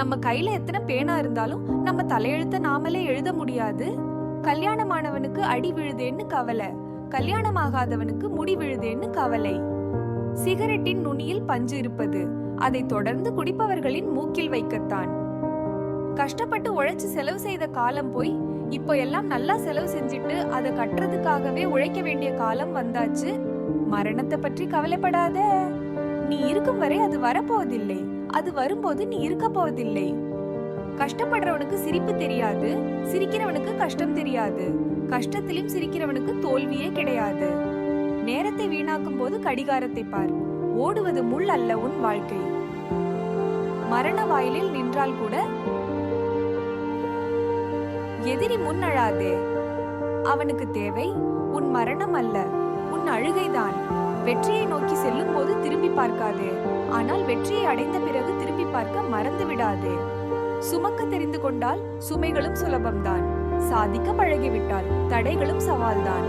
நம்ம கையில எத்தனை பேனா இருந்தாலும் நம்ம தலையெழுத்த நாமளே எழுத முடியாது. கல்யாணமானவனுக்கு அடி விழுதேன்னு கவலை, கல்யாணம் ஆகாதவனுக்கு முடி விழுதேன்னு கவலை. சிகரெட்டின் நுனியில் பஞ்சு இருப்பது, அதை தொடர்ந்து குடிப்பவர்களின் மூக்கில் வைக்கத்தான். கஷ்டப்பட்டு உழைச்சு செலவு செய்த காலம் போய் இப்போ எல்லாம் நல்லா செலவு செஞ்சிட்டு அதை கட்டுறதுக்காகவே உழைக்க வேண்டிய காலம் வந்தாச்சு. மரணத்தை பற்றி கவலைப்படாத. நீ இருக்கும் வரை அது வரப்போவதில்லை, அது வரும்போது நீ இருக்க போவதில்லை. கஷ்டப்படுறவனுக்கு சிரிப்பு தெரியாது, சிரிக்கிறவனுக்கு கஷ்டம் தெரியாது. கஷ்டத்திலும் சிரிக்கிறவனுக்கு தோல்வியே கிடையாது. நேரத்தை வீணாக்கும் போது கடிகாரத்தை பார், ஓடுவது முள் அல்ல உன் வாழ்க்கை. மரண வாயிலில் நின்றால் கூட எதிரி முன் அழாதே. அவனுக்கு தேவை உன் மரணம் அல்ல, உன் அழுகைதான். வெற்றியை நோக்கி செல்லும் போது திரும்பி பார்க்காதே, ஆனால் வெற்றியை அடைந்த பிறகு திரும்பி பார்க்க மறந்து விடாதே. சுமக்க தெரிந்து கொண்டால் சுமைகளும் சுலபம்தான், சாதிக்க பழகிவிட்டால் தடைகளும் சவால்தான்.